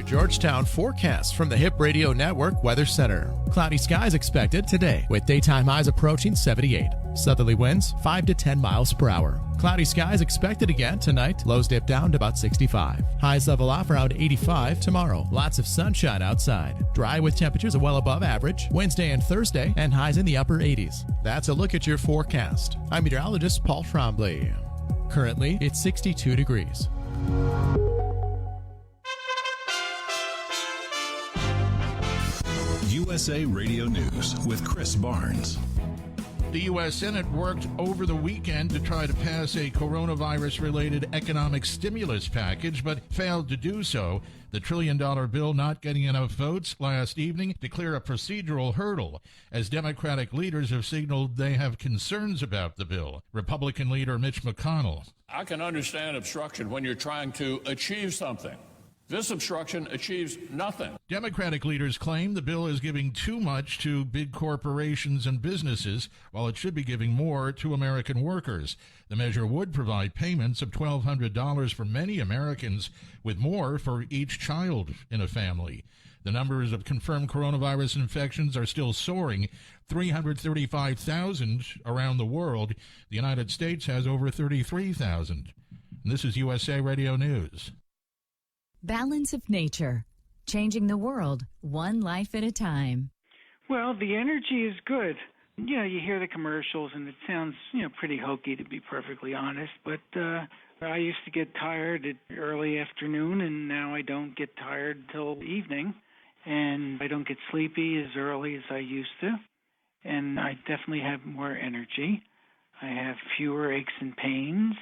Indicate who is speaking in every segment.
Speaker 1: Georgetown forecast from the Hip Radio Network Weather Center. Cloudy skies expected today with daytime highs approaching 78. Southerly winds 5 to 10 miles per hour. Cloudy skies expected again tonight. Lows dip down to about 65. Highs level off around 85 tomorrow. Lots of sunshine outside. Dry with temperatures well above average Wednesday and Thursday and highs in the upper 80s. That's a look at your forecast. I'm meteorologist Paul Trombley. Currently, it's 62 degrees.
Speaker 2: USA Radio News with Chris Barnes.
Speaker 3: The U.S. Senate worked over the weekend to try to pass a coronavirus-related economic stimulus package, but failed to do so. The trillion-dollar bill not getting enough votes last evening to clear a procedural hurdle, as Democratic leaders have signaled they have concerns about the bill. Republican leader Mitch McConnell.
Speaker 4: I can understand obstruction when you're trying to achieve something. This obstruction achieves nothing.
Speaker 3: Democratic leaders claim the bill is giving too much to big corporations and businesses, while it should be giving more to American workers. The measure would provide payments of $1,200 for many Americans, with more for each child in a family. The numbers of confirmed coronavirus infections are still soaring, 335,000 around the world. The United States has over 33,000. And this is USA Radio News.
Speaker 5: Balance of Nature, changing the world one life at a time.
Speaker 6: Well, the energy is good. You know, you hear the commercials and it sounds, pretty hokey, to be perfectly honest. But I used to get tired at early afternoon, and now I don't get tired till evening. And I don't get sleepy as early as I used to. And I definitely have more energy. I have fewer aches and pains.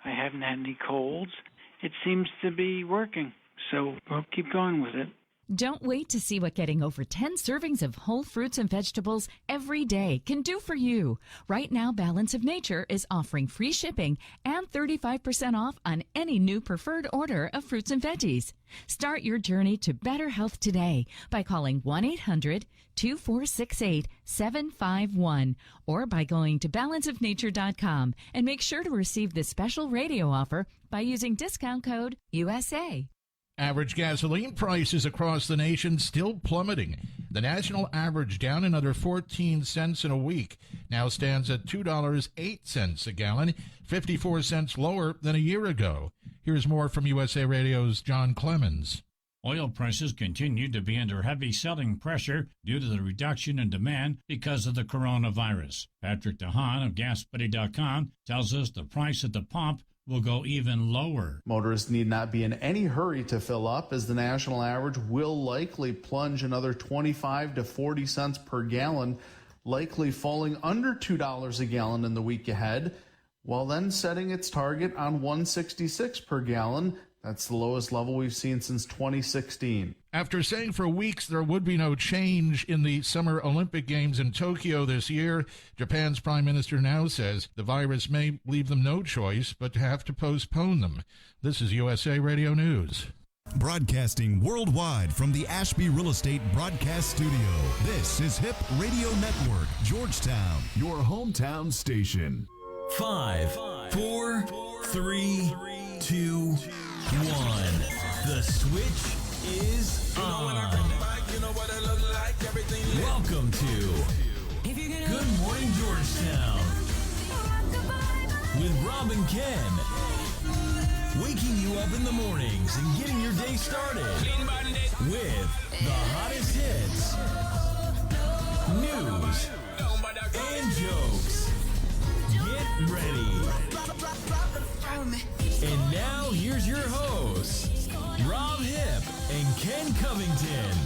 Speaker 6: I haven't had any colds. It seems to be working. So we'll keep going with it.
Speaker 5: Don't wait to see what getting over 10 servings of whole fruits and vegetables every day can do for you. Right now, Balance of Nature is offering free shipping and 35% off on any new preferred order of fruits and veggies. Start your journey to better health today by calling 1-800-2468-751 or by going to balanceofnature.com, and make sure to receive this special radio offer by using discount code USA.
Speaker 3: Average gasoline prices across the nation still plummeting. The national average down another 14 cents in a week, now stands at $2.08 a gallon, 54 cents lower than a year ago. Here's more from USA Radio's John Clemens.
Speaker 7: Oil prices continue to be under heavy selling pressure due to the reduction in demand because of the coronavirus. Patrick DeHaan of GasBuddy.com tells us the price at the pump will go even lower.
Speaker 8: Motorists need not be in any hurry to fill up, as the national average will likely plunge another 25 to 40 cents per gallon, likely falling under $2 a gallon in the week ahead, while then setting its target on $1.66 per gallon. That's the lowest level we've seen since 2016.
Speaker 3: After saying for weeks there would be no change in the Summer Olympic Games in Tokyo this year, Japan's Prime Minister now says the virus may leave them no choice but to have to postpone them. This is USA Radio News.
Speaker 2: Broadcasting worldwide from the Ashby Real Estate Broadcast Studio. This is Hip Radio Network, Georgetown, your hometown station.
Speaker 9: 5, 4, 3, 2, 1. The switch is on. Welcome to Good Morning Georgetown with Rob and Ken. Waking you up in the mornings and getting your day started with the hottest hits, news, and jokes. Get ready. And now, here's your hosts, Rob Hip and Ken Covington.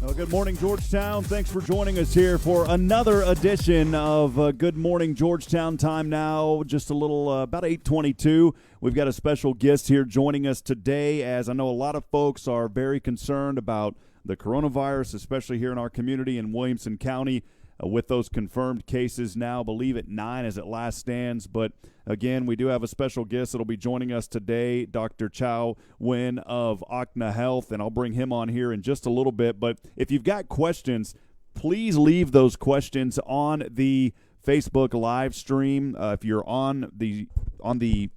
Speaker 10: Well, good morning, Georgetown. Thanks for joining us here for another edition of Good Morning Georgetown. Time now, just a little, about 8:22. We've got a special guest here joining us today, as I know a lot of folks are very concerned about the coronavirus, especially here in our community in Williamson County. With those confirmed cases now, I believe at 9 as it last stands. But again, we do have a special guest that will be joining us today, Dr. Chau Nguyen of Ochna Health, and I'll bring him on here in just a little bit. But if you've got questions, please leave those questions on the Facebook live stream. If you're on the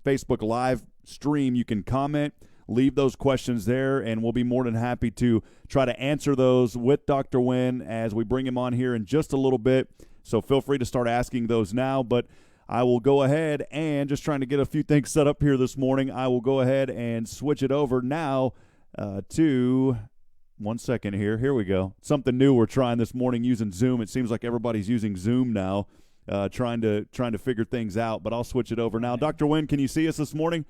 Speaker 10: Facebook live stream, you can comment, leave those questions there, and we'll be more than happy to try to answer those with Dr. Nguyen as we bring him on here in just a little bit. So feel free to start asking those now, but I will go ahead and just trying to get a few things set up here this morning. I will go ahead and switch it over now to – 1 second here. Here we go. Something new we're trying this morning using Zoom. It seems like everybody's using Zoom now, trying to figure things out, but I'll switch it over now. Dr. Nguyen, can you see us this morning?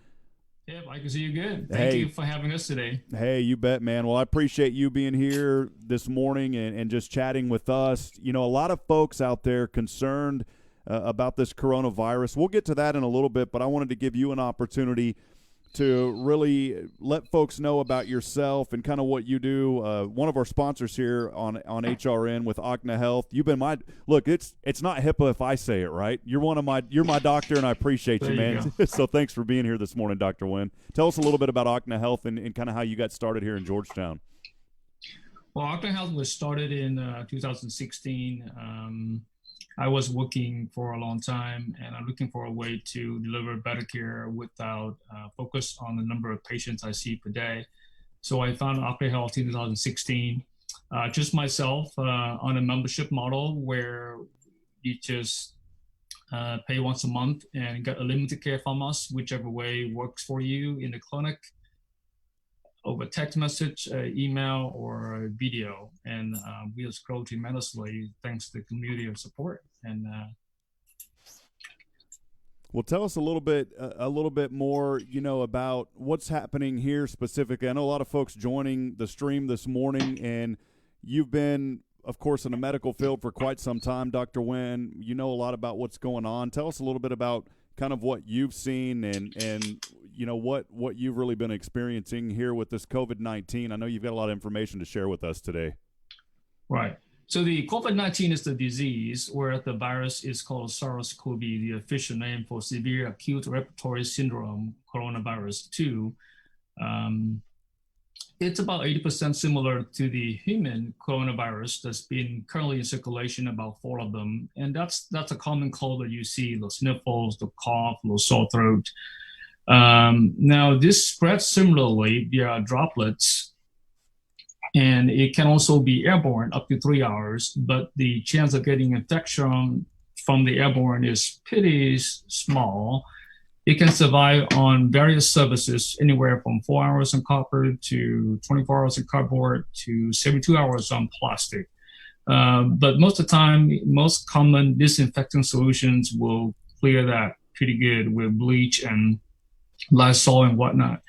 Speaker 11: Yeah, I can see you good. Thank you for having us today.
Speaker 10: Hey, you bet, man. Well, I appreciate you being here this morning and just chatting with us. You know, a lot of folks out there concerned about this coronavirus. We'll get to that in a little bit, but I wanted to give you an opportunity to really let folks know about yourself and kind of what you do. One of our sponsors here on HRN with Ochna Health. You've been look. It's not HIPAA if I say it, right? You're my doctor, and I appreciate you, man. So thanks for being here this morning, Dr. Nguyen. Tell us a little bit about Ochna Health and kind of how you got started here in Georgetown.
Speaker 11: Well, Ochna Health was started in 2016. I was working for a long time, and I'm looking for a way to deliver better care without focus on the number of patients I see per day. So I found Ochna Health in 2016, just myself on a membership model where you just pay once a month and get a limited care from us, whichever way works for you in the clinic, over text message, email, or video. And we have grown tremendously thanks to the community of support. And
Speaker 10: well, tell us a little bit more, you know, about what's happening here specifically. I know a lot of folks joining the stream this morning, and you've been, of course, in the medical field for quite some time, Dr. Nguyen. You know a lot about what's going on. Tell us a little bit about kind of what you've seen and you know, what you've really been experiencing here with this COVID-19. I know you've got a lot of information to share with us today.
Speaker 11: Right. So the COVID-19 is the disease where the virus is called SARS-CoV, the official name for severe acute respiratory syndrome, coronavirus 2. It's about 80% similar to the human coronavirus that's been currently in circulation, about 4 of them. And that's a common cold that you see, the sniffles, the cough, the sore throat. Now, this spreads similarly via droplets, and it can also be airborne up to 3 hours, but the chance of getting infection from the airborne is pretty small. It can survive on various surfaces, anywhere from 4 hours on copper to 24 hours on cardboard to 72 hours on plastic. But most of the time, most common disinfecting solutions will clear that pretty good with bleach and Lysol and whatnot.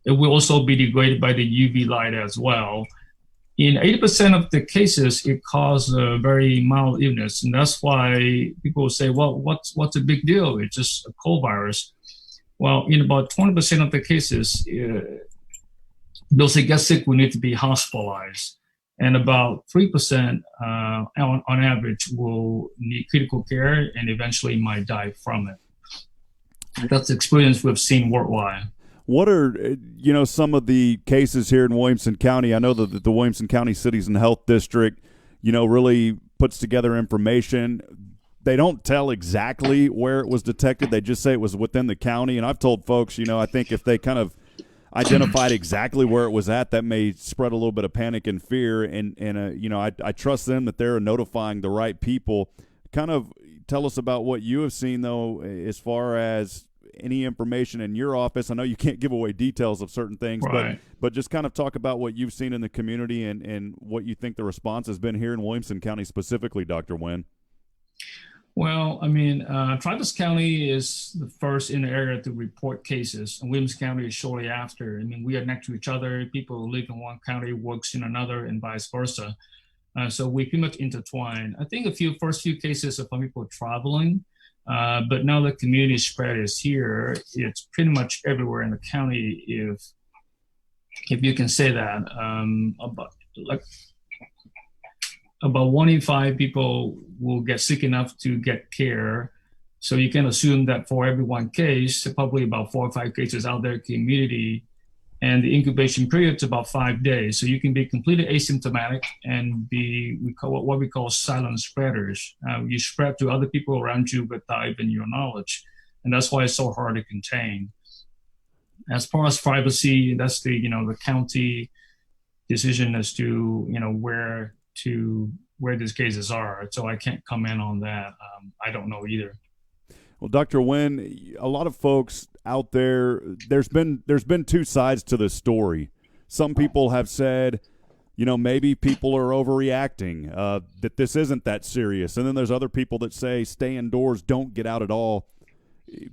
Speaker 11: It will also be degraded by the UV light as well. In 80% of the cases, it causes a very mild illness, and that's why people say, "Well, what's the big deal? It's just a cold virus." Well, in about 20% of the cases, those that get sick will need to be hospitalized, and about 3% on average will need critical care and eventually might die from it. That's the experience we've seen worldwide.
Speaker 10: What are, you know, some of the cases here in Williamson County? I know that the Williamson County Cities and Health District, you know, really puts together information. They don't tell exactly where it was detected. They just say it was within the county. And I've told folks, you know, I think if they kind of identified exactly where it was at, that may spread a little bit of panic and fear. And you know, I trust them that they're notifying the right people. Kind of tell us about what you have seen, though, as far as any information in your office. I know you can't give away details of certain things,
Speaker 11: right,
Speaker 10: but just kind of talk about what you've seen in the community and what you think the response has been here in Williamson County specifically, Dr. Nguyen.
Speaker 11: Well, I mean, Travis County is the first in the area to report cases, and Williamson County is shortly after. I mean, we are next to each other. People who live in one county works in another, and vice versa. So we pretty much intertwine. I think first few cases are from people traveling. But now the community spread is here, it's pretty much everywhere in the county, if you can say that. About 1 in 5 people will get sick enough to get care. So you can assume that for every 1 case, probably about 4 or 5 cases out there in the community. And the incubation period is about 5 days. So you can be completely asymptomatic and be what we call silent spreaders. You spread to other people around you without even your knowledge. And that's why it's so hard to contain. As far as privacy, that's the county decision as to where these cases are. So I can't comment on that. I don't know either.
Speaker 10: Well, Dr. Nguyen, a lot of folks out there, there's been two sides to this story. Some people have said, maybe people are overreacting, that this isn't that serious. And then there's other people that say stay indoors, don't get out at all.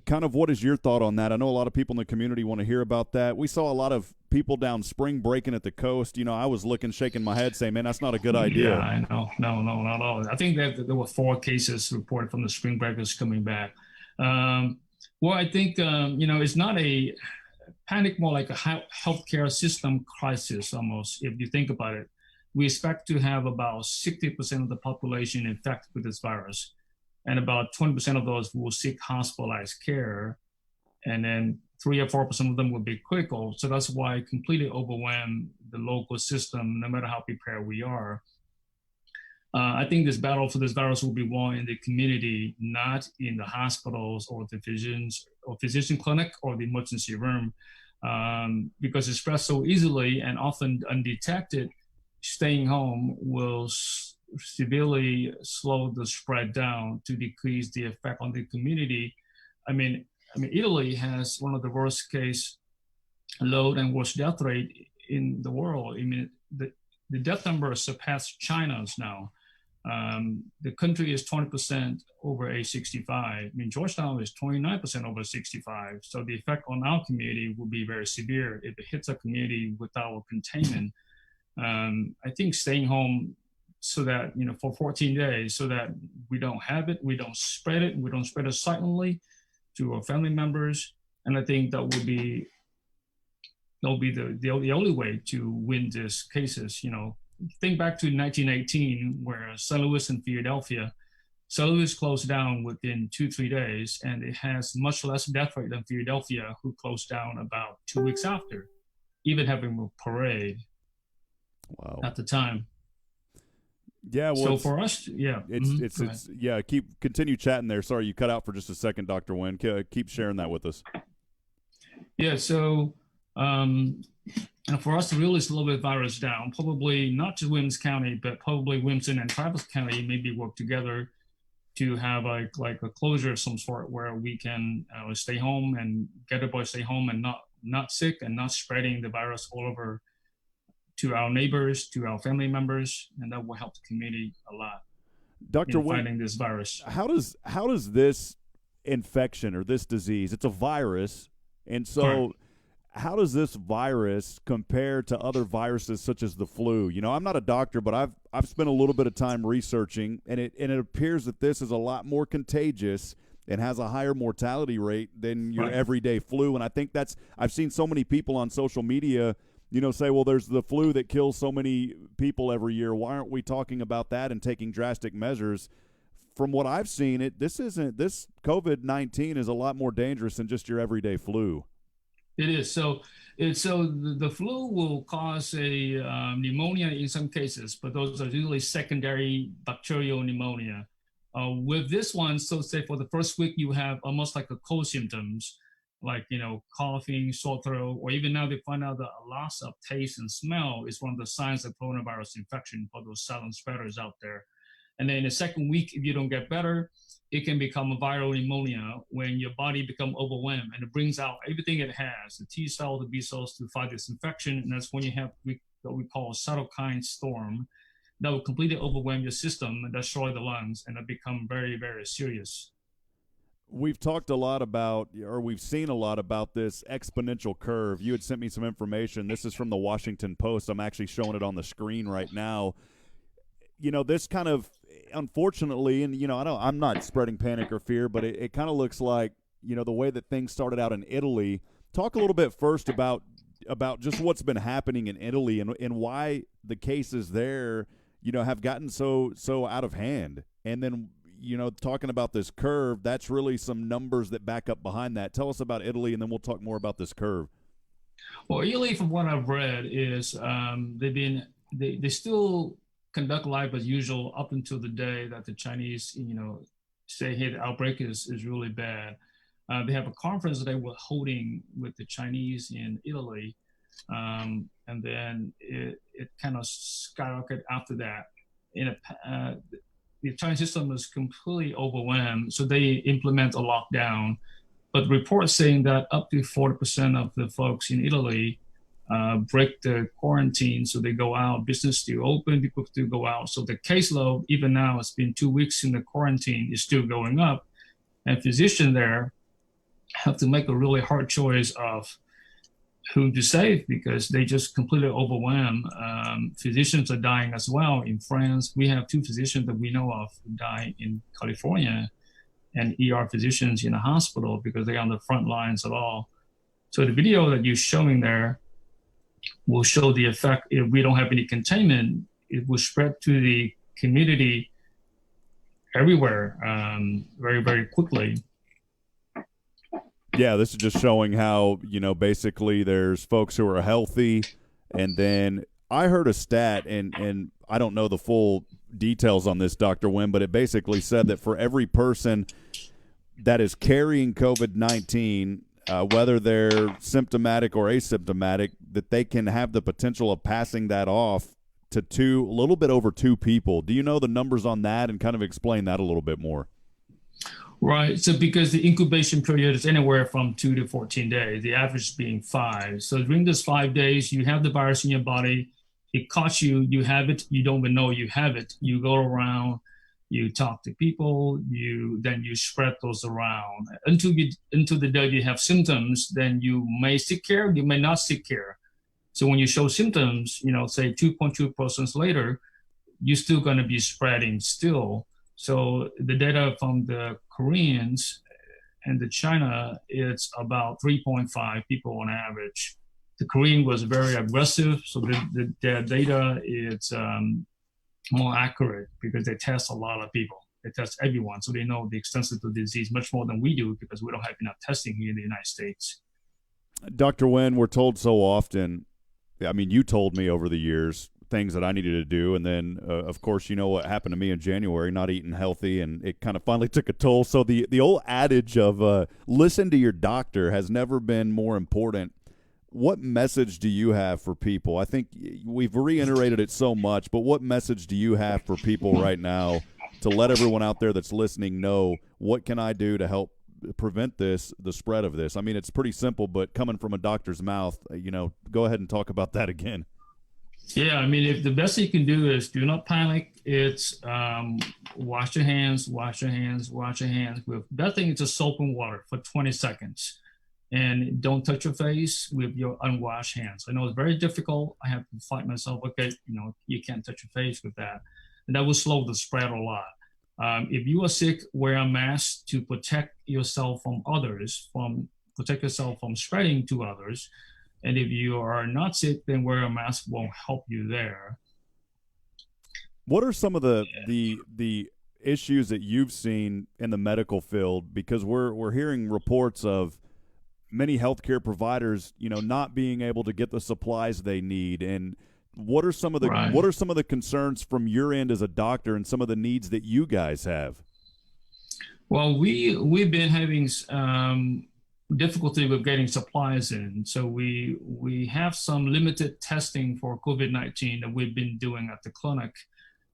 Speaker 10: Kind of what is your thought on that? I know a lot of people in the community want to hear about that. We saw a lot of people down spring breaking at the coast. I was shaking my head saying, man, that's not a good idea.
Speaker 11: Yeah, I know. No, not at all. I think that there were 4 cases reported from the spring breakers coming back. Well, I think, it's not a panic, more like a healthcare system crisis almost, if you think about it. We expect to have about 60% of the population infected with this virus, and about 20% of those will seek hospitalized care, and then 3 or 4% of them will be critical. So that's why it completely overwhelmed the local system, no matter how prepared we are. I think this battle for this virus will be won in the community, not in the hospitals or the physician clinic or the emergency room, because it's spread so easily and often undetected. Staying home will severely slow the spread down to decrease the effect on the community. I mean, Italy has one of the worst case load and worst death rate in the world. The death number surpassed China's now. The country is 20% over age 65. Georgetown is 29% over 65. So the effect on our community will be very severe if it hits a community without containment. I think staying home so that, for 14 days, so that we don't have it, we don't spread it silently to our family members. And I think that'll be the only way to win these cases. Think back to 1918, where St. Louis and Philadelphia. St. Louis closed down within 2-3 days, and it has much less death rate than Philadelphia, who closed down about 2 weeks after, even having a parade.
Speaker 10: Wow.
Speaker 11: At the time.
Speaker 10: Yeah. Well,
Speaker 11: so for us, yeah.
Speaker 10: It's continue chatting there. Sorry, you cut out for just a second, Dr. Nguyen. Keep sharing that with us.
Speaker 11: Yeah. So, for us to really slow the virus down, probably not just Williams County, but probably Williamson and Travis County maybe work together to have like a closure of some sort where we can stay home and get everybody stay home and not sick and not spreading the virus all over to our neighbors, to our family members, and that will help the community a lot.
Speaker 10: Dr.
Speaker 11: in fighting this virus.
Speaker 10: How does this infection or this disease? It's a virus, and so.
Speaker 11: Correct.
Speaker 10: How does this virus compare to other viruses such as the flu? I'm not a doctor, but I've spent a little bit of time researching, and it appears that this is a lot more contagious and has a higher mortality rate than your everyday flu. And I think I've seen so many people on social media, say, well, there's the flu that kills so many people every year. Why aren't we talking about that and taking drastic measures? From what I've seen, this COVID-19 is a lot more dangerous than just your everyday flu.
Speaker 11: It is. So the flu will cause a pneumonia in some cases, but those are usually secondary bacterial pneumonia. With this one, so say for the first week, you have almost like a cold symptoms, like, coughing, sore throat, or even now they find out that a loss of taste and smell is one of the signs of coronavirus infection for those silent spreaders out there. And then in the second week, if you don't get better, it can become a viral pneumonia when your body becomes overwhelmed and it brings out everything it has, the T cells, the B cells, to fight this infection. And that's when you have what we call a cytokine storm that will completely overwhelm your system and destroy the lungs, and that become very, very serious.
Speaker 10: We've talked a lot about, or we've seen a lot about this exponential curve. You had sent me some information. This is from the Washington Post. I'm actually showing it on the screen right now. This kind of, unfortunately, and I'm not spreading panic or fear, but it kind of looks like, the way that things started out in Italy. Talk a little bit first about just what's been happening in Italy and why the cases there, have gotten so out of hand. And then, talking about this curve, that's really some numbers that back up behind that. Tell us about Italy, and then we'll talk more about this curve.
Speaker 11: Well, Italy, from what I've read, is they still conduct life as usual up until the day that the Chinese, say, hey, the outbreak is really bad. They have a conference that they were holding with the Chinese in Italy, and then it kind of skyrocketed after that. The Chinese system was completely overwhelmed, so they implement a lockdown. But reports saying that up to 40% of the folks in Italy break the quarantine, so they go out, business still open, people still go out. So the caseload, even now, it's been 2 weeks in the quarantine, is still going up. And physicians there have to make a really hard choice of who to save because they just completely overwhelmed. Physicians are dying as well. In France, we have 2 physicians that we know of who died in California, and ER physicians in a hospital because they're on the front lines at all. So the video that you're showing there will show the effect. If we don't have any containment, it will spread to the community everywhere very, very quickly.
Speaker 10: Yeah, this is just showing how, basically there's folks who are healthy, and then I heard a stat, and I don't know the full details on this, Dr. Nguyen, but it basically said that for every person that is carrying COVID-19, whether they're symptomatic or asymptomatic, that they can have the potential of passing that off to a little bit over 2 people. Do you know the numbers on that, and kind of explain that a little bit more?
Speaker 11: Right. So because the incubation period is anywhere from 2 to 14 days, the average being 5. So during those 5 days, you have the virus in your body. It caught you, you have it, you don't even know you have it. You go around, you talk to people, then you spread those around. Until the day you have symptoms, then you may seek care, you may not seek care. So when you show symptoms, say 2.2% later, you're still going to be spreading still. So the data from the Koreans and the China, it's about 3.5 people on average. The Korean was very aggressive, so their data is more accurate because they test a lot of people. They test everyone, so they know the extent of the disease much more than we do because we don't have enough testing here in the United States.
Speaker 10: Dr. Nguyen, we're told so often, you told me over the years, things that I needed to do, and then of course what happened to me in January, not eating healthy, and it kind of finally took a toll. So the old adage of listen to your doctor has never been more important. What message do you have for people? I think we've reiterated it so much, but what message do you have for people right now to let everyone out there that's listening know, what can I do to help prevent the spread of this? It's pretty simple, but coming from a doctor's mouth, go ahead and talk about that again.
Speaker 11: Yeah, if the best you can do is do not panic. It's wash your hands. With that thing, it's just soap and water for 20 seconds. And don't touch your face with your unwashed hands. I know it's very difficult. I have to fight myself. Okay, you can't touch your face with that. And that will slow the spread a lot. If you are sick, wear a mask to protect yourself from others, protect yourself from spreading to others. And if you are not sick, then wear a mask won't help you there.
Speaker 10: What are some of the issues that you've seen in the medical field? Because we're hearing reports of many healthcare providers, not being able to get the supplies they need. And what are some of the concerns from your end as a doctor, and some of the needs that you guys have?
Speaker 11: Well, we've been having difficulty with getting supplies in. So we have some limited testing for COVID-19 that we've been doing at the clinic,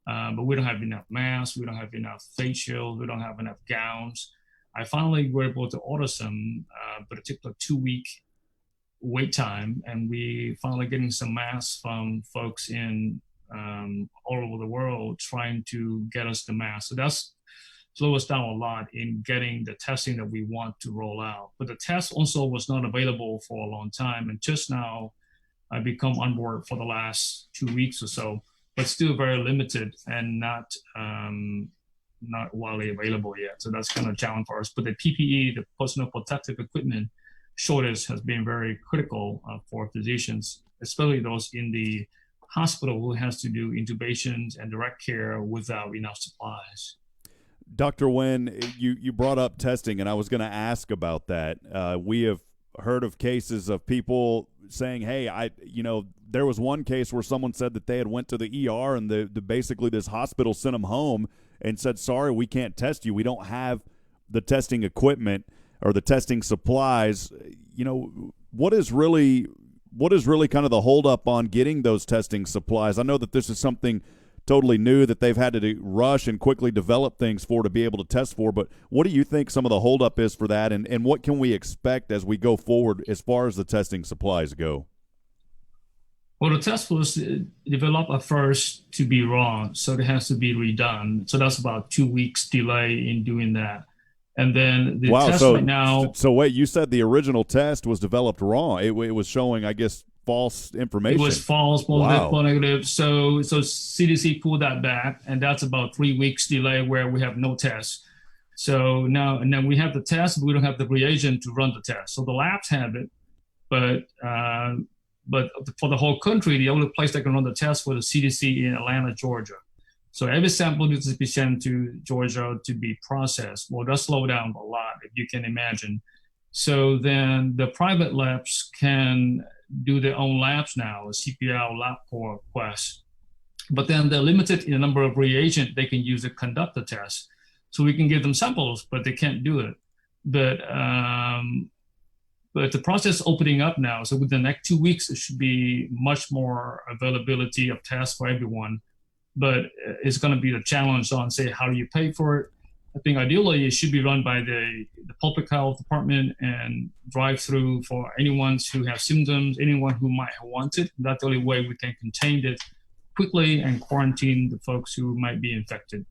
Speaker 11: but we don't have enough masks, we don't have enough face shields, we don't have enough gowns. I finally were able to order some, but it took a 2-week wait time, and we finally getting some masks from folks in all over the world trying to get us the masks. So that's slowed us down a lot in getting the testing that we want to roll out. But the test also was not available for a long time, and just now I've become on board for the last 2 weeks or so, but still very limited and not widely available yet. So that's kind of a challenge for us. But the PPE, the personal protective equipment shortage, has been very critical for physicians, especially those in the hospital who has to do intubations and direct care without enough supplies.
Speaker 10: Dr. Nguyen, you brought up testing, and I was going to ask about that. We have heard of cases of people saying, hey, there was one case where someone said that they had went to the ER, and basically this hospital sent them home and said, sorry, we can't test you. We don't have the testing equipment. or the testing supplies, what is really kind of the holdup on getting those testing supplies? I know that this is something totally new that they've had to rush and quickly develop things for to be able to test for, but what do you think some of the holdup is for that, and what can we expect as we go forward as far as the testing supplies go?
Speaker 11: Well, the test was developed at first to be wrong, so it has to be redone. So that's about 2 weeks delay in doing that. And then the test right now.
Speaker 10: So wait, you said the original test was developed wrong. It was showing, I guess, false information.
Speaker 11: It was false, false negative. So CDC pulled that back, and that's about 3 weeks delay where we have no test. So now, and then we have the test, but we don't have the reagent to run the test. So the labs have it, but for the whole country, the only place that can run the test was the CDC in Atlanta, Georgia. So every sample needs to be sent to Georgia to be processed. Well, that slowed down a lot, if you can imagine. So then the private labs can do their own labs now, a CPL LabCorp request. But then they're limited in the number of reagents they can use to conduct the test. So we can give them samples, but they can't do it. But the process is opening up now. So within the next 2 weeks, it should be much more availability of tests for everyone. But it's going to be the challenge on, say, how do you pay for it? I think ideally it should be run by the public health department and drive through for anyone who has symptoms, anyone who might want it. That's the only way we can contain it quickly and quarantine the folks who might be infected.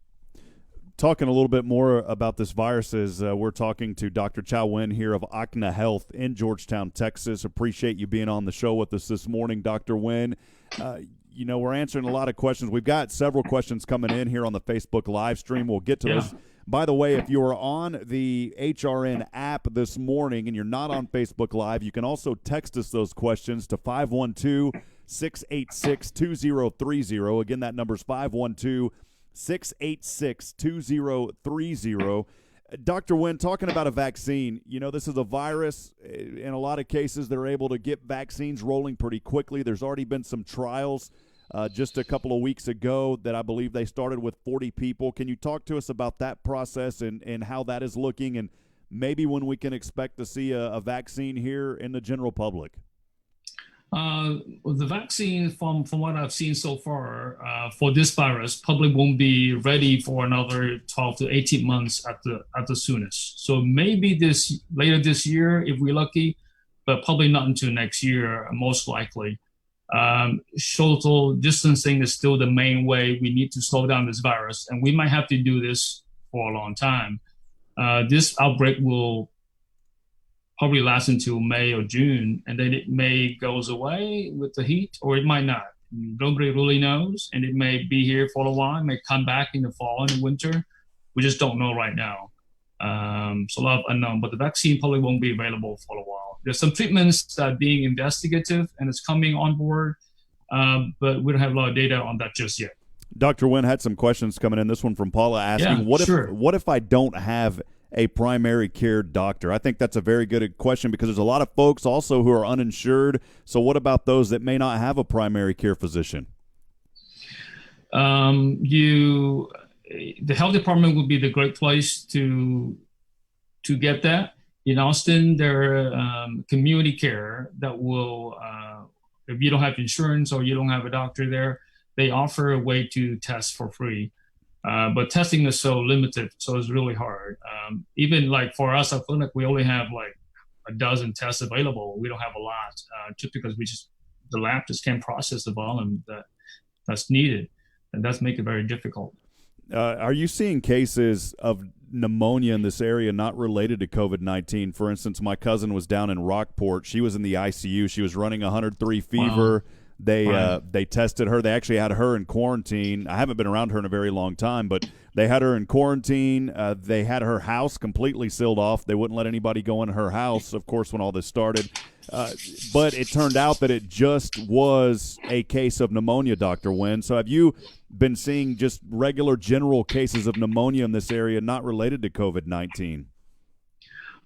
Speaker 10: Talking a little bit more about this virus is we're talking to Dr. Chau Nguyen here of Ochna Health in Georgetown, Texas. Appreciate you being on the show with us this morning, Dr. Nguyen. We're answering a lot of questions. We've got several questions coming in here on the Facebook live stream. We'll get to those. By the way, if you are on the HRN app this morning and you're not on Facebook Live, you can also text us those questions to 512-686-2030. Again, that number is 512-686-2030. Dr. Nguyen, talking about a vaccine, this is a virus. In a lot of cases, they're able to get vaccines rolling pretty quickly. There's already been some trials just a couple of weeks ago that I believe they started with 40 people. Can you talk to us about that process and how that is looking, and maybe when we can expect to see a vaccine here in the general public?
Speaker 11: The vaccine, from what I've seen so far, for this virus, probably won't be ready for another 12 to 18 months at the soonest. So maybe later this year, if we're lucky, but probably not until next year, most likely. Social distancing is still the main way we need to slow down this virus, and we might have to do this for a long time. This outbreak will probably last until May or June, and then it may goes away with the heat, or it might not. Nobody really knows, and it may be here for a while. It may come back in the fall and the winter. We just don't know right now. So a lot of unknown, but the vaccine probably won't be available for a while. There's some treatments that are being investigative, and it's coming on board, but we don't have a lot of data on that just yet.
Speaker 10: Dr. Nguyen had some questions coming in. This one from Paula asking, what if I don't have a primary care doctor? I think that's a very good question because there's a lot of folks also who are uninsured. So what about those that may not have a primary care physician? The health department would be the great place to get that. In Austin, there are community care that will, if you don't have insurance or you don't have a doctor there, they offer a way to test for free. But testing is so limited, so it's really hard. Even like for us at clinic, we only have like a dozen tests available. We don't have a lot, just because the lab just can't process the volume that's needed, and that's make it very difficult. Are you seeing cases of pneumonia in this area not related to COVID-19? For instance, my cousin was down in Rockport. She was in the ICU. She was running 103 fever. Wow. They tested her. They actually had her in quarantine. I haven't been around her in a very long time, but they had her in quarantine. They had her house completely sealed off. They wouldn't let anybody go in her house, of course, when all this started. But it turned out that it just was a case of pneumonia, Dr. Nguyen. So have you been seeing just regular general cases of pneumonia in this area not related to COVID-19?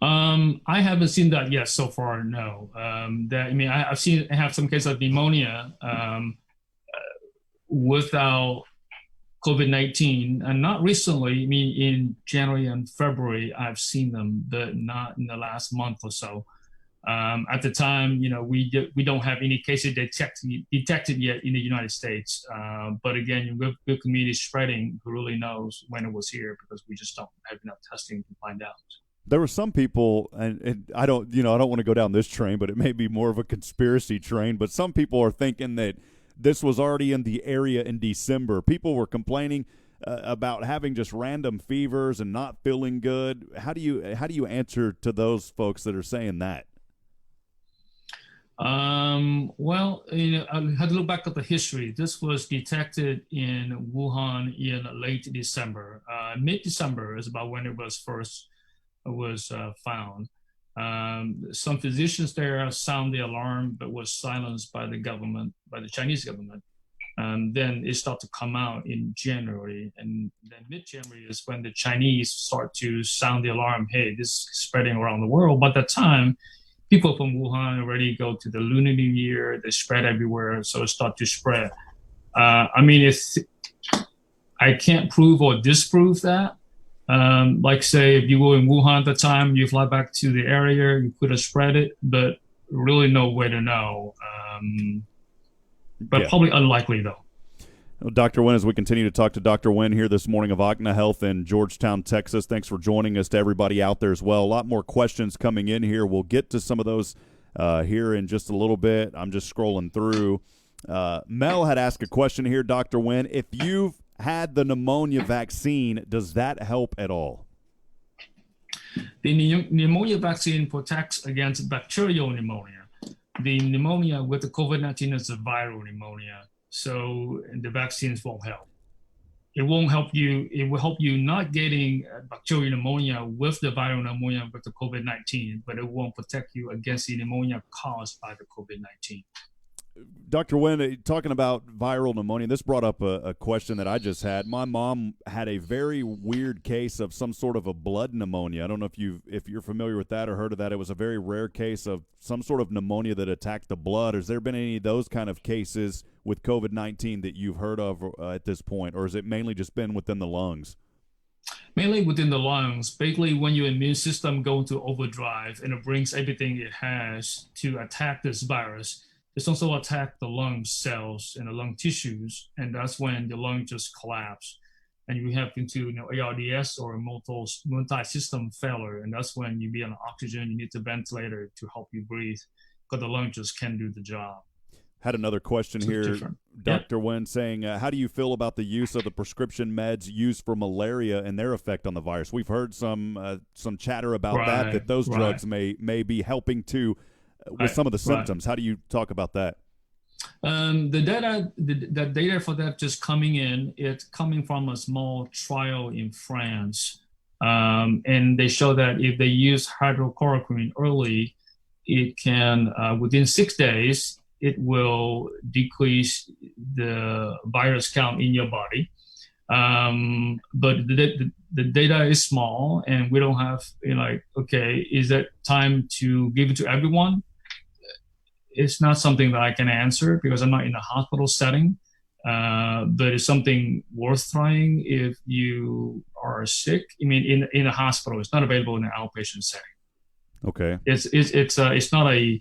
Speaker 11: I haven't seen that yet so far, no. I have some cases of pneumonia without COVID-19, and not recently. I mean, in January and February, I've seen them, but not in the last month or so. At the time, we don't have any cases detected yet in the United States. But again, with community spreading, who really knows when it was here, because we just don't have enough testing to find out.
Speaker 10: There were some people, and I don't want to go down this train, but it may be more of a conspiracy train. But some people are thinking that this was already in the area in December. People were complaining about having just random fevers and not feeling good. How do you answer to those folks that are saying that?
Speaker 11: Well, I had to look back at the history. This was detected in Wuhan in late December. Mid-December is about when it was first found. Some physicians there sound the alarm, but was silenced by the government, by the Chinese government. Then it started to come out in January, and then mid-January is when the Chinese start to sound the alarm. Hey, this is spreading around the world. But at the time, people from Wuhan already go to the Lunar New Year. They spread everywhere, so it started to spread. I mean, I can't prove or disprove that. Like say, if you were in Wuhan at the time, you fly back to the area, you could have spread it, but really no way to know. But probably unlikely, though.
Speaker 10: Well, Dr. Nguyen, as we continue to talk to Dr. Nguyen here this morning of Ochna Health in Georgetown, Texas, thanks for joining us, to everybody out there as well. A lot more questions coming in here. We'll get to some of those here in just a little bit. I'm just scrolling through. Mel had asked a question here, Dr. Nguyen. If you've had the pneumonia vaccine, does that help at all?
Speaker 11: The pneumonia vaccine protects against bacterial pneumonia. The pneumonia with the COVID-19 is a viral pneumonia, so the vaccines won't help. It won't help you. It will help you not getting bacterial pneumonia with the viral pneumonia with the COVID-19, but it won't protect you against the pneumonia caused by the COVID-19.
Speaker 10: Dr. Nguyen, talking about viral pneumonia, this brought up a question that I just had. My mom had a very weird case of some sort of a blood pneumonia. I don't know if you're familiar with that or heard of that. It was a very rare case of some sort of pneumonia that attacked the blood. Has there been any of those kind of cases with COVID-19 that you've heard of at this point, or has it mainly just been within the lungs?
Speaker 11: Mainly within the lungs. Basically, when your immune system goes into overdrive and it brings everything it has to attack this virus, it's also attack the lung cells and the lung tissues, and that's when the lung just collapse, and you have into ARDS or multi-system failure, and that's when you be on oxygen. You need a ventilator to help you breathe, because the lung just can't do the job.
Speaker 10: Had another question here, Dr. Nguyen, saying, how do you feel about the use of the prescription meds used for malaria and their effect on the virus? We've heard some chatter about that those drugs may be helping too with some of the symptoms. How do you talk about that?
Speaker 11: The data for that just coming in, it's coming from a small trial in France. And they show that if they use hydrochloroquine early, it can, within 6 days, it will decrease the virus count in your body. But the data is small, and we don't have, okay, is it time to give it to everyone? It's not something that I can answer because I'm not in a hospital setting, but it's something worth trying if you are sick. I mean, in a hospital, it's not available in an outpatient setting.
Speaker 10: Okay.
Speaker 11: It's not a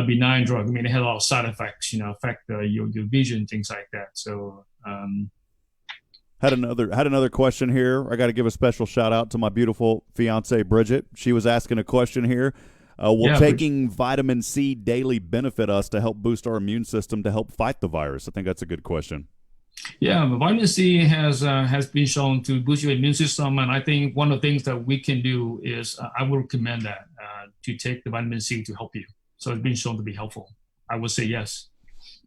Speaker 11: benign drug. I mean, it has a lot of side effects, affect your vision, things like that. So,
Speaker 10: Had another question here. I got to give a special shout out to my beautiful fiance Bridget. She was asking a question here. Will taking vitamin C daily benefit us to help boost our immune system to help fight the virus? I think that's a good question.
Speaker 11: Yeah, vitamin C has been shown to boost your immune system, and I think one of the things that we can do is I would recommend that to take the vitamin C to help you. So it's been shown to be helpful. I would say yes.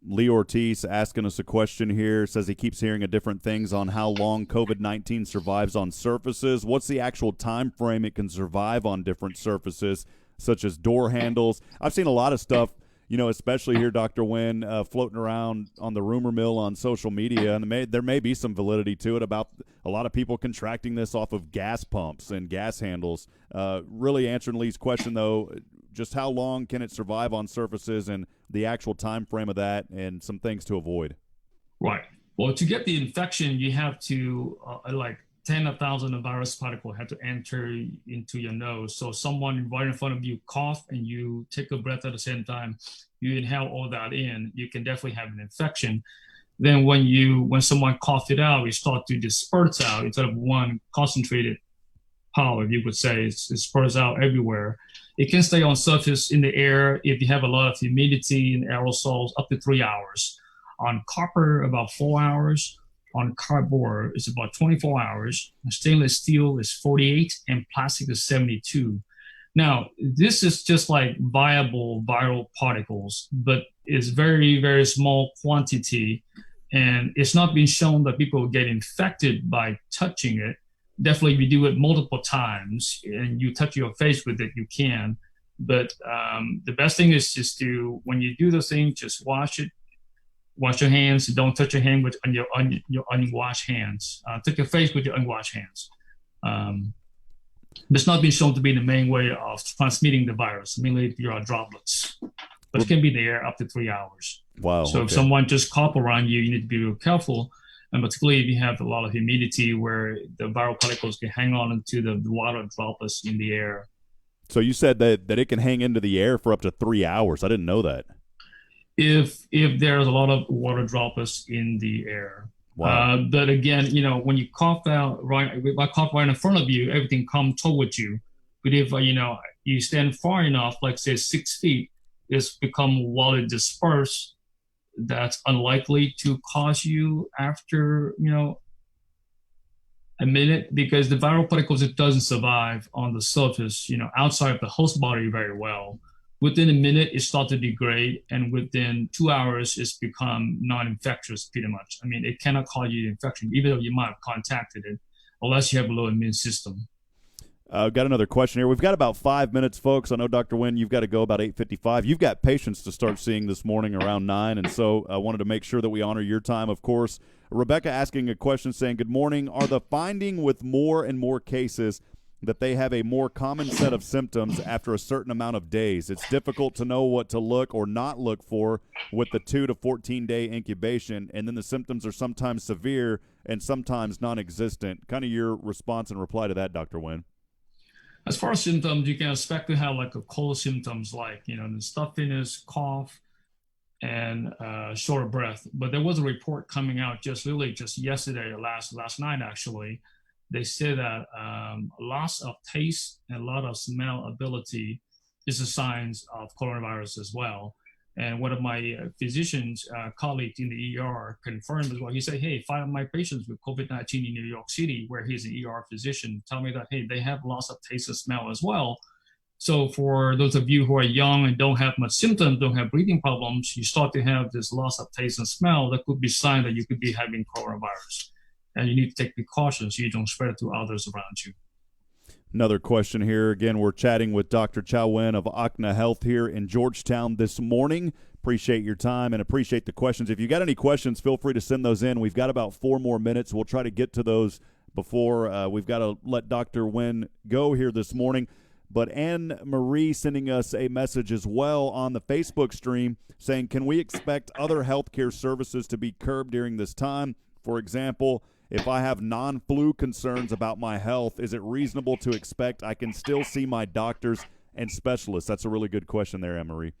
Speaker 10: Lee Ortiz asking us a question here, says he keeps hearing different things on how long COVID-19 survives on surfaces. What's the actual time frame it can survive on different surfaces, such as door handles? I've seen a lot of stuff, especially here, Dr. Nguyen, floating around on the rumor mill on social media, and there may be some validity to it about a lot of people contracting this off of gas pumps and gas handles. Really answering Lee's question, though, just how long can it survive on surfaces and the actual time frame of that and some things to avoid.
Speaker 11: Right. Well, to get the infection, you have to like 10,000 of virus particle have to enter into your nose. So someone right in front of you cough and you take a breath at the same time, you inhale all that in, you can definitely have an infection. Then when someone coughed it out, it start to disperse out instead of one concentrated powder, you would say, it disperses out everywhere. It can stay on surface in the air if you have a lot of humidity and aerosols up to 3 hours. On copper, about 4 hours. On cardboard, it's about 24 hours. Stainless steel is 48, and plastic is 72. Now, this is just like viable viral particles, but it's very, very small quantity. And it's not been shown that people get infected by touching it. Definitely, if you do it multiple times and you touch your face with it, you can. But the best thing is just to, when you do those things, just wash it. Wash your hands. Don't touch your hand with your unwashed hands. Touch your face with your unwashed hands. It's not been shown to be the main way of transmitting the virus, mainly through droplets. But it can be in the air up to 3 hours.
Speaker 10: Wow.
Speaker 11: So if someone just cough around you, you need to be real careful. And particularly if you have a lot of humidity where the viral particles can hang on to the water droplets in the air.
Speaker 10: So you said that it can hang into the air for up to 3 hours. I didn't know that.
Speaker 11: If there's a lot of water droplets in the air.
Speaker 10: Wow.
Speaker 11: But again, when you cough out if I cough right in front of you, everything comes toward you. But if you stand far enough, like say 6 feet, it's become widely dispersed. That's unlikely to cause you after a minute, because the viral particles, it doesn't survive on the surface, outside of the host body very well. Within a minute, it starts to degrade, and within 2 hours, it's become non-infectious pretty much. I mean, it cannot cause you infection, even though you might have contacted it, unless you have a low immune system.
Speaker 10: I've got another question here. We've got about 5 minutes, folks. I know, Dr. Nguyen, you've got to go about 8:55. You've got patients to start seeing this morning around 9, and so I wanted to make sure that we honor your time, of course. Rebecca asking a question saying, good morning. Are the finding with more and more cases that they have a more common set of symptoms after a certain amount of days? It's difficult to know what to look or not look for with the 2 to 14-day incubation, and then the symptoms are sometimes severe and sometimes non-existent. Kind of your response and reply to that, Dr. Nguyen.
Speaker 11: As far as symptoms, you can expect to have like a cold symptoms, like the stuffiness, cough, and short of breath. But there was a report coming out just yesterday or last night actually. They said that loss of taste and a lot of smell ability is a sign of coronavirus as well. And one of my physicians colleagues in the ER confirmed as well. He said, hey, 5 of my patients with COVID-19 in New York City, where he's an ER physician, tell me that, hey, they have loss of taste and smell as well. So for those of you who are young and don't have much symptoms, don't have breathing problems, you start to have this loss of taste and smell, that could be a sign that you could be having coronavirus. And you need to take precautions so you don't spread it to others around you.
Speaker 10: Another question here. Again, we're chatting with Dr. Chau Nguyen of Ochna Health here in Georgetown this morning. Appreciate your time and appreciate the questions. If you got any questions, feel free to send those in. We've got about 4 more minutes. We'll try to get to those before we've got to let Dr. Nguyen go here this morning. But Anne Marie sending us a message as well on the Facebook stream saying, can we expect other healthcare services to be curbed during this time? For example, if I have non-flu concerns about my health, is it reasonable to expect I can still see my doctors and specialists? That's a really good question there, Anne-Marie.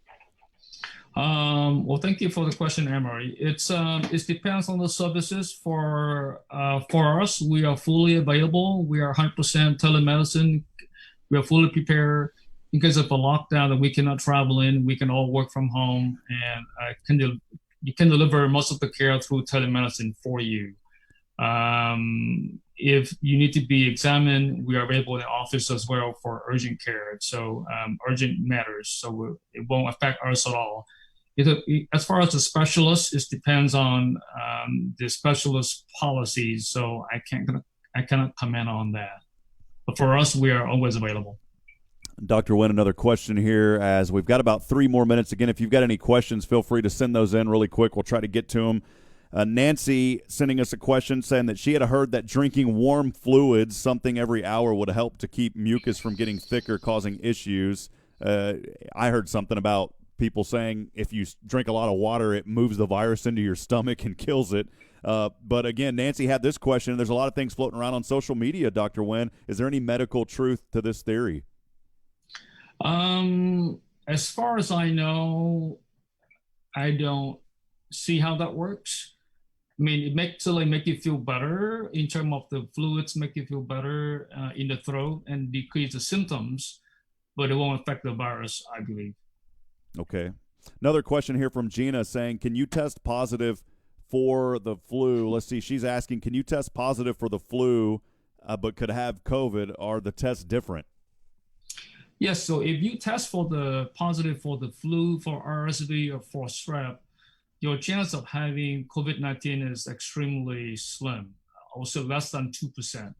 Speaker 11: Well, thank you for the question, Anne-Marie. It depends on the services. For us, we are fully available. We are 100% telemedicine. We are fully prepared. In case of a lockdown that we cannot travel in, we can all work from home, and you can deliver most of the care through telemedicine for you. If you need to be examined, we are available in the office as well for urgent care. So urgent matters, so it won't affect us at all. As far as the specialists, it depends on the specialist policies. So I cannot comment on that. But for us, we are always available.
Speaker 10: Dr. Nguyen, another question here as we've got about 3 more minutes. Again, if you've got any questions, feel free to send those in really quick. We'll try to get to them. Nancy sending us a question saying that she had heard that drinking warm fluids, something every hour, would help to keep mucus from getting thicker, causing issues. I heard something about people saying if you drink a lot of water, it moves the virus into your stomach and kills it. But again, Nancy had this question. There's a lot of things floating around on social media, Dr. Nguyen. Is there any medical truth to this theory?
Speaker 11: As far as I know, I don't see how that works. I mean, it makes make you feel better in terms of the fluids, make you feel better in the throat and decrease the symptoms, but it won't affect the virus, I believe.
Speaker 10: Okay. Another question here from Gina saying, can you test positive for the flu? Let's see. She's asking, can you test positive for the flu but could have COVID? Are the tests different?
Speaker 11: Yes. So if you test for the positive for the flu, for RSV, or for strep, your chance of having COVID-19 is extremely slim, also less than 2%.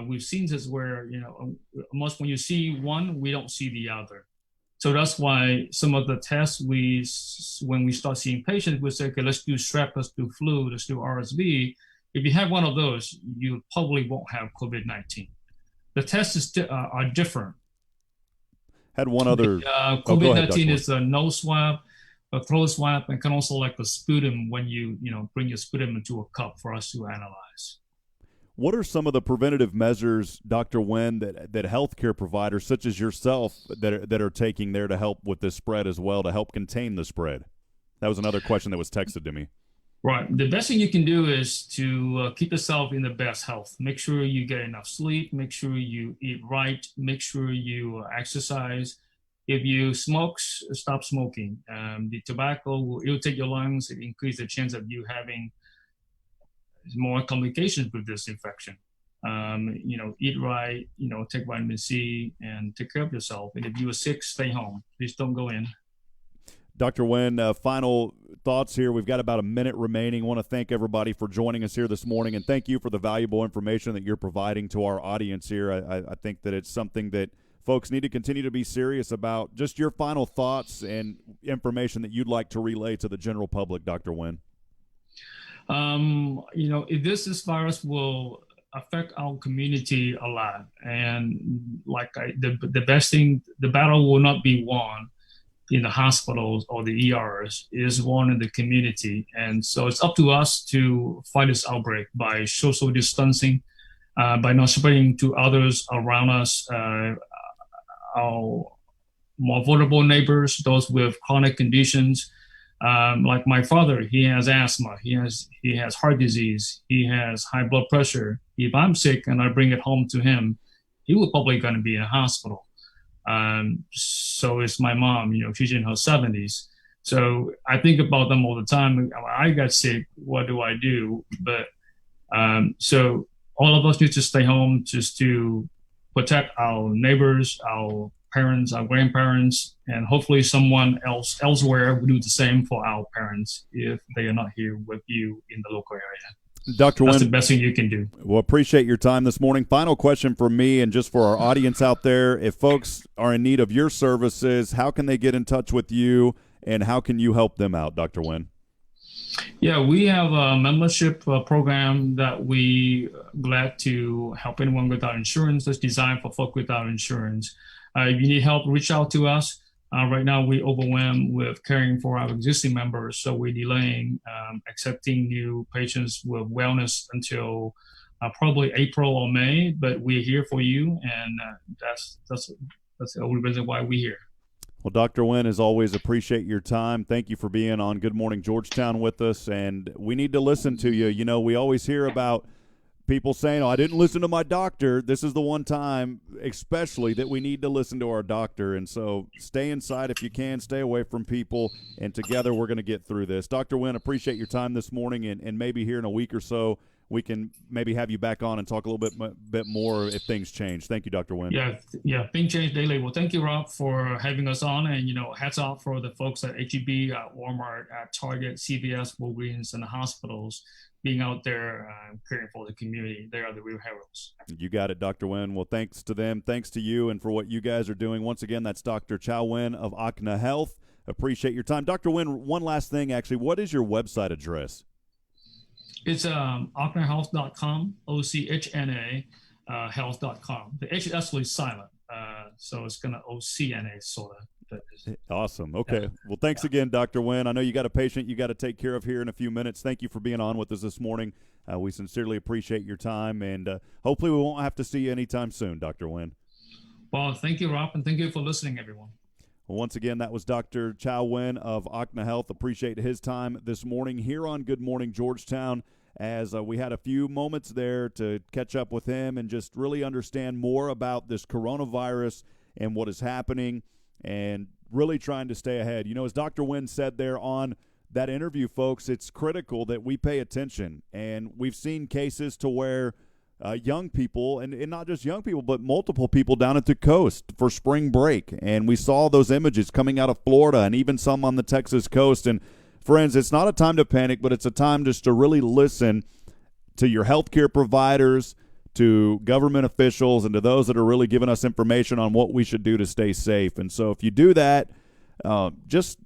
Speaker 11: We've seen this where, almost when you see one, we don't see the other. So that's why some of the tests when we start seeing patients, we say, okay, let's do strep, let's do flu, let's do RSV. If you have one of those, you probably won't have COVID-19. The tests are different.
Speaker 10: Had one other.
Speaker 11: COVID-19 is a nose swab, a throat swab, and can also like a sputum when you bring your sputum into a cup for us to analyze.
Speaker 10: What are some of the preventative measures, Dr. Nguyen, that healthcare providers such as yourself that are taking there to help with this spread as well, to help contain the spread? That was another question that was texted to me.
Speaker 11: Right. The best thing you can do is to keep yourself in the best health. Make sure you get enough sleep. Make sure you eat right. Make sure you exercise. If you smoke, stop smoking. The tobacco will irritate your lungs. It increases the chance of you having more complications with this infection. Eat right, take vitamin C and take care of yourself. And if you are sick, stay home. Please don't go in.
Speaker 10: Dr. Nguyen, final thoughts here. We've got about a minute remaining. I want to thank everybody for joining us here this morning, and thank you for the valuable information that you're providing to our audience here. I think that it's something that folks need to continue to be serious about. Just your final thoughts and information that you'd like to relay to the general public, Dr. Nguyen.
Speaker 11: If this virus will affect our community a lot, and the best thing, the battle will not be won in the hospitals or the ERs, is won in the community. And so it's up to us to fight this outbreak by social distancing, by not spreading to others around us, our more vulnerable neighbors, those with chronic conditions. Like my father, he has asthma, he has heart disease, he has high blood pressure. If I'm sick and I bring it home to him, he will probably going to be in a hospital. So is my mom, she's in her 70s. So I think about them all the time. I got sick, what do I do? But so all of us need to stay home just to protect our neighbors, our parents, our grandparents, and hopefully someone else elsewhere will do the same for our parents if they are not here with you in the local area.
Speaker 10: Dr. Nguyen,
Speaker 11: that's the best thing you can do.
Speaker 10: Well, appreciate your time this morning. Final question for me and just for our audience out there. If folks are in need of your services, how can they get in touch with you and how can you help them out, Dr. Nguyen?
Speaker 11: Yeah, we have a membership program that we glad to help anyone without insurance. That's designed for folk without insurance. If you need help, reach out to us. Right now, we're overwhelmed with caring for our existing members, so we're delaying accepting new patients with wellness until probably April or May. But we're here for you, and that's the only reason why we're here.
Speaker 10: Well, Dr. Nguyen, as always, appreciate your time. Thank you for being on Good Morning Georgetown with us, and we need to listen to you. We always hear about people saying, I didn't listen to my doctor. This is the one time, especially, that we need to listen to our doctor. And so stay inside if you can, stay away from people, and together we're going to get through this. Dr. Nguyen, appreciate your time this morning, and maybe here in a week or so we can maybe have you back on and talk a little bit more if things change. Thank you, Dr. Nguyen.
Speaker 11: Yeah, things change daily. Well, thank you, Rob, for having us on, and hats off for the folks at HEB, at Walmart, at Target, CVS, Walgreens, and the hospitals being out there caring for the community. They are the real heroes.
Speaker 10: You got it, Dr. Nguyen. Well, thanks to them. Thanks to you and for what you guys are doing. Once again, that's Dr. Chau Nguyen of Ochna Health. Appreciate your time. Dr. Nguyen, one last thing, actually. What is your website address?
Speaker 11: It's ochnahealth.com, OCHNA health.com. The H is actually silent, so it's going to OCNA sort of. focus.
Speaker 10: Awesome. Okay. Well, thanks again, Dr. Nguyen. I know you got a patient you got to take care of here in a few minutes. Thank you for being on with us this morning. We sincerely appreciate your time, and hopefully we won't have to see you anytime soon, Dr. Nguyen.
Speaker 11: Well, thank you, Rob, and thank you for listening, everyone.
Speaker 10: Well, once again, that was Dr. Chau Nguyen of Ochna Health. Appreciate his time this morning here on Good Morning Georgetown, as we had a few moments there to catch up with him and just really understand more about this coronavirus and what is happening, and really trying to stay ahead. You know, as Dr. Nguyen said there on that interview, folks, it's critical that we pay attention. And we've seen cases to where young people, and not just young people, but multiple people down at the coast for spring break. And we saw those images coming out of Florida and even some on the Texas coast. And friends, it's not a time to panic, but it's a time just to really listen to your healthcare providers, to government officials, and to those that are really giving us information on what we should do to stay safe. And so if you do that, just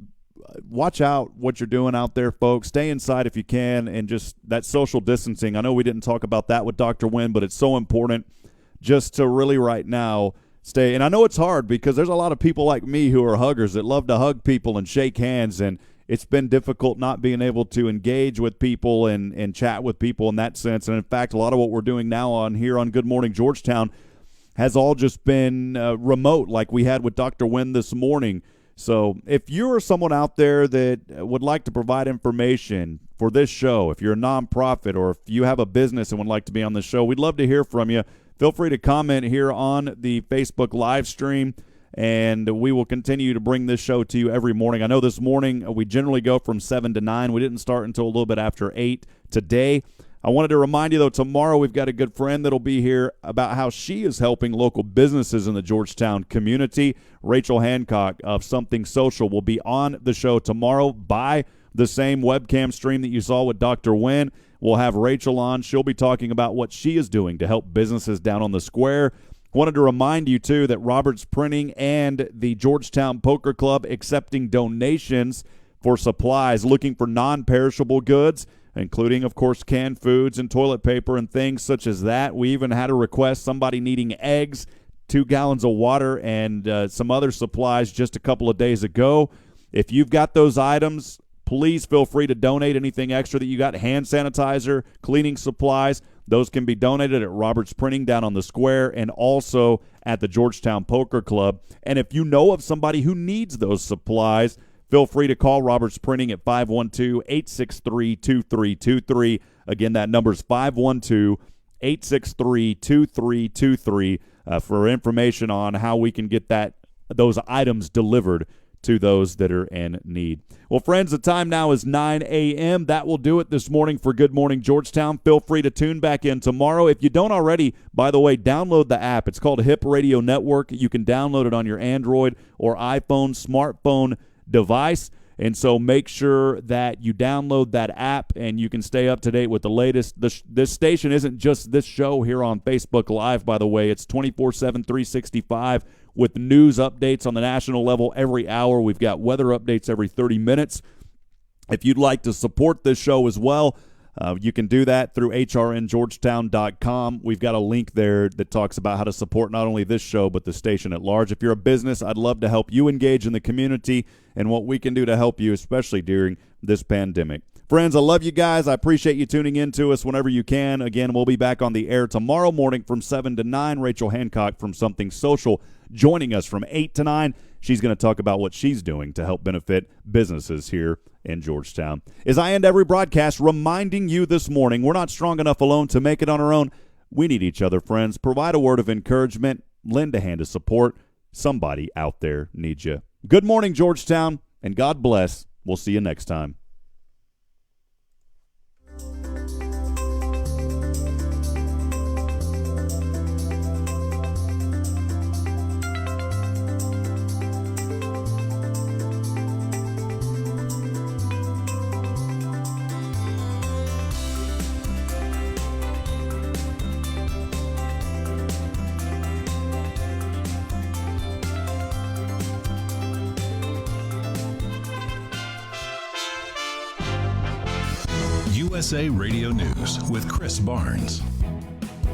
Speaker 10: watch out what you're doing out there, folks. Stay inside if you can, and just that social distancing. I know we didn't talk about that with Dr. Nguyen, but it's so important just to really right now stay. And I know it's hard because there's a lot of people like me who are huggers that love to hug people and shake hands, and it's been difficult not being able to engage with people and chat with people in that sense. And in fact, a lot of what we're doing now on here on Good Morning Georgetown has all just been remote, like we had with Dr. Nguyen this morning. So if you're someone out there that would like to provide information for this show, if you're a nonprofit or if you have a business and would like to be on the show, we'd love to hear from you. Feel free to comment here on the Facebook live stream, and we will continue to bring this show to you every morning. I know this morning we generally go from 7 to 9. We didn't start until a little bit after 8 today. I wanted to remind you, though, tomorrow we've got a good friend that'll be here about how she is helping local businesses in the Georgetown community. Rachel Hancock of Something Social will be on the show tomorrow by the same webcam stream that you saw with Dr. Nguyen. We'll have Rachel on. She'll be talking about what she is doing to help businesses down on the square. Wanted to remind you, too, that Roberts Printing and the Georgetown Poker Club accepting donations for supplies, looking for non-perishable goods, including, of course, canned foods and toilet paper and things such as that. We even had a request, somebody needing eggs, 2 gallons of water, and some other supplies just a couple of days ago. If you've got those items, please feel free to donate anything extra that you got. Hand sanitizer, cleaning supplies, those can be donated at Roberts Printing down on the square and also at the Georgetown Poker Club. And if you know of somebody who needs those supplies, feel free to call Roberts Printing at 512-863-2323. Again, that number is 512-863-2323 for information on how we can get those items delivered to those that are in need. Well, friends, the time now is 9 a.m. That will do it this morning for Good Morning Georgetown. Feel free to tune back in tomorrow. If you don't already, by the way, download the app. It's called HIP Radio Network. You can download it on your Android or iPhone, smartphone device. And so make sure that you download that app and you can stay up to date with the latest. This station isn't just this show here on Facebook Live, by the way. It's 24/7, 365 with news updates on the national level every hour. We've got weather updates every 30 minutes. If you'd like to support this show as well, you can do that through hrngeorgetown.com. We've got a link there that talks about how to support not only this show but the station at large. If you're a business, I'd love to help you engage in the community and what we can do to help you, especially during this pandemic. Friends, I love you guys. I appreciate you tuning in to us whenever you can. Again, we'll be back on the air tomorrow morning from 7 to 9. Rachel Hancock from Something Social joining us from 8 to 9. She's going to talk about what she's doing to help benefit businesses here in Georgetown. As I end every broadcast, reminding you this morning, we're not strong enough alone to make it on our own. We need each other, friends. Provide a word of encouragement. Lend a hand of support. Somebody out there needs you. Good morning, Georgetown, and God bless. We'll see you next time.
Speaker 2: USA Radio News with Chris Barnes.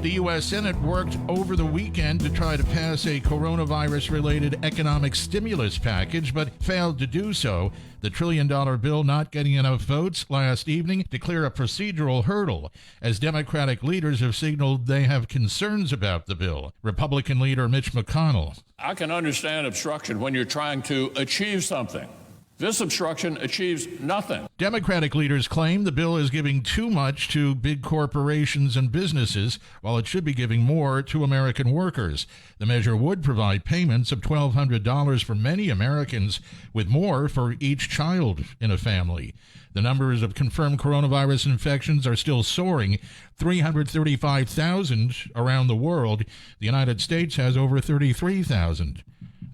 Speaker 3: The The U.S. Senate worked over the weekend to try to pass a coronavirus-related economic stimulus package, but failed to do so. The trillion-dollar bill not getting enough votes last evening to clear a procedural hurdle, as Democratic leaders have signaled they have concerns about the bill. Republican leader Mitch McConnell.
Speaker 4: I can understand obstruction when you're trying to achieve something. This obstruction achieves nothing.
Speaker 3: Democratic leaders claim the bill is giving too much to big corporations and businesses, while it should be giving more to American workers. The measure would provide payments of $1,200 for many Americans, with more for each child in a family. The numbers of confirmed coronavirus infections are still soaring, 335,000 around the world. The United States has over 33,000.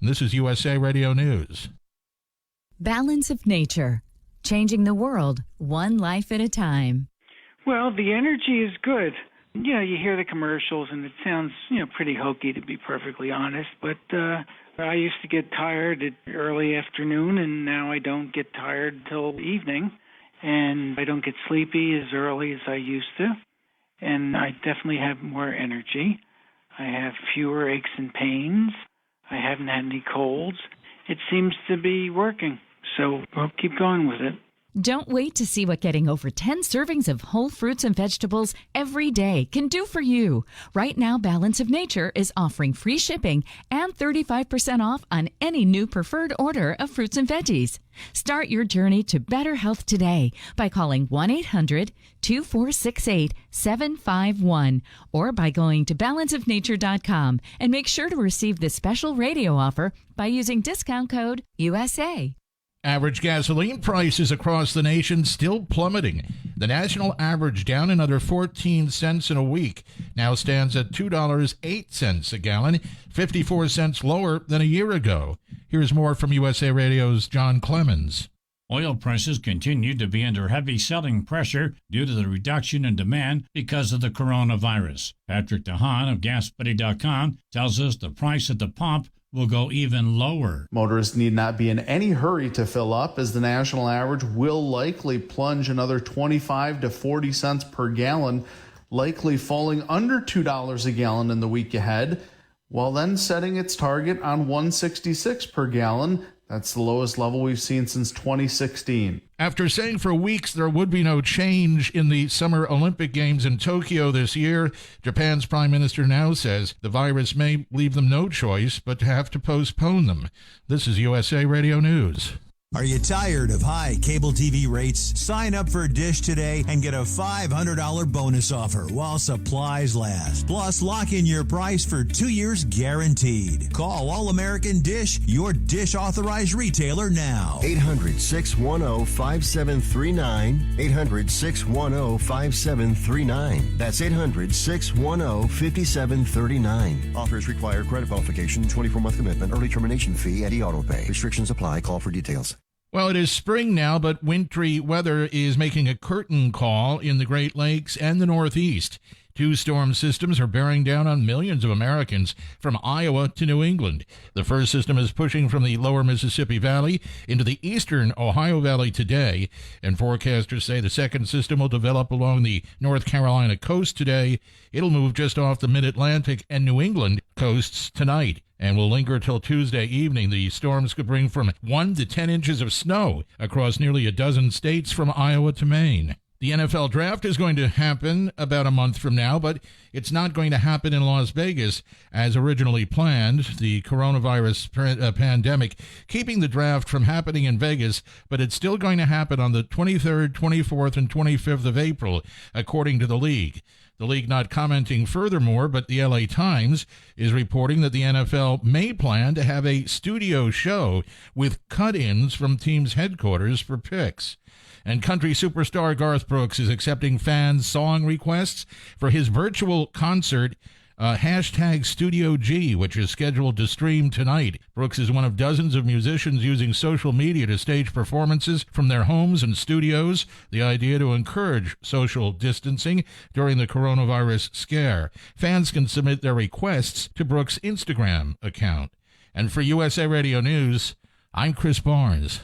Speaker 3: This is USA Radio News.
Speaker 5: Balance of Nature, changing the world one life at a time.
Speaker 6: Well, the energy is good. You hear the commercials and it sounds, pretty hokey, to be perfectly honest, but I used to get tired at early afternoon, and now I don't get tired till evening, and I don't get sleepy as early as I used to, and I definitely have more energy. I have fewer aches and pains. I haven't had any colds. It seems to be working, so we'll keep going with it.
Speaker 5: Don't wait to see what getting over 10 servings of whole fruits and vegetables every day can do for you. Right now, Balance of Nature is offering free shipping and 35% off on any new preferred order of fruits and veggies. Start your journey to better health today by calling 1-800-2468-751 or by going to balanceofnature.com, and make sure to receive this special radio offer by using discount code USA.
Speaker 3: Average gasoline prices across the nation still plummeting. The national average down another 14 cents in a week, now stands at $2.08 a gallon, 54 cents lower than a year ago. Here's more from USA Radio's John Clemens.
Speaker 7: Oil prices continue to be under heavy selling pressure due to the reduction in demand because of the coronavirus. Patrick DeHaan of GasBuddy.com tells us the price at the pump will go even lower.
Speaker 8: Motorists need not be in any hurry to fill up, as the national average will likely plunge another 25 to 40 cents per gallon, likely falling under $2 a gallon in the week ahead, while then setting its target on $1.66 per gallon. That's the lowest level we've seen since 2016.
Speaker 3: After saying for weeks there would be no change in the Summer Olympic Games in Tokyo this year, Japan's Prime Minister now says the virus may leave them no choice but to have to postpone them. This is USA Radio News.
Speaker 9: Are you tired of high cable TV rates? Sign up for Dish today and get a $500 bonus offer while supplies last. Plus, lock in your price for 2 years guaranteed. Call All American Dish, your Dish authorized retailer now.
Speaker 12: 800-610-5739. 800-610-5739. That's 800-610-5739. Offers require credit qualification, 24-month commitment, early termination fee, and auto pay. Restrictions apply. Call for details.
Speaker 3: Well, it is spring now, but wintry weather is making a curtain call in the Great Lakes and the Northeast. Two storm systems are bearing down on millions of Americans from Iowa to New England. The first system is pushing from the lower Mississippi Valley into the eastern Ohio Valley today, and forecasters say the second system will develop along the North Carolina coast today. It'll move just off the mid-Atlantic and New England coasts tonight and will linger till Tuesday evening. The storms could bring from 1 to 10 inches of snow across nearly a dozen states from Iowa to Maine. The NFL draft is going to happen about a month from now, but it's not going to happen in Las Vegas as originally planned. The coronavirus pandemic keeping the draft from happening in Vegas, but it's still going to happen on the 23rd, 24th, and 25th of April, according to the league. The league not commenting furthermore, but the LA Times is reporting that the NFL may plan to have a studio show with cut-ins from teams' headquarters for picks. And country superstar Garth Brooks is accepting fans' song requests for his virtual concert, #Studio G, which is scheduled to stream tonight. Brooks is one of dozens of musicians using social media to stage performances from their homes and studios, the idea to encourage social distancing during the coronavirus scare. Fans can submit their requests to Brooks' Instagram account. And for USA Radio News, I'm Chris Barnes.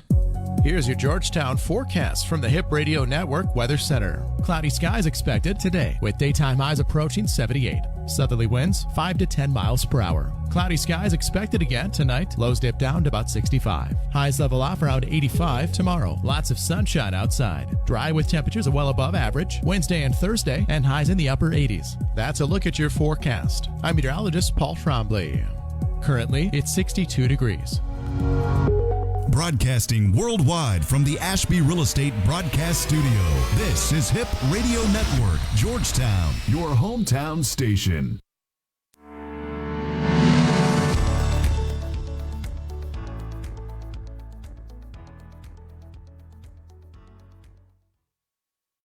Speaker 1: Here's your Georgetown forecast from the Hip Radio Network Weather Center. Cloudy skies expected today with daytime highs approaching 78. Southerly winds 5 to 10 miles per hour. Cloudy skies expected again tonight. Lows dip down to about 65. Highs level off around 85 tomorrow. Lots of sunshine outside. Dry with temperatures well above average Wednesday and Thursday, and highs in the upper 80s. That's a look at your forecast. I'm meteorologist Paul Trombley. Currently, it's 62 degrees.
Speaker 2: Broadcasting worldwide from the Ashby Real Estate Broadcast Studio. This is Hip Radio Network, Georgetown, your hometown station.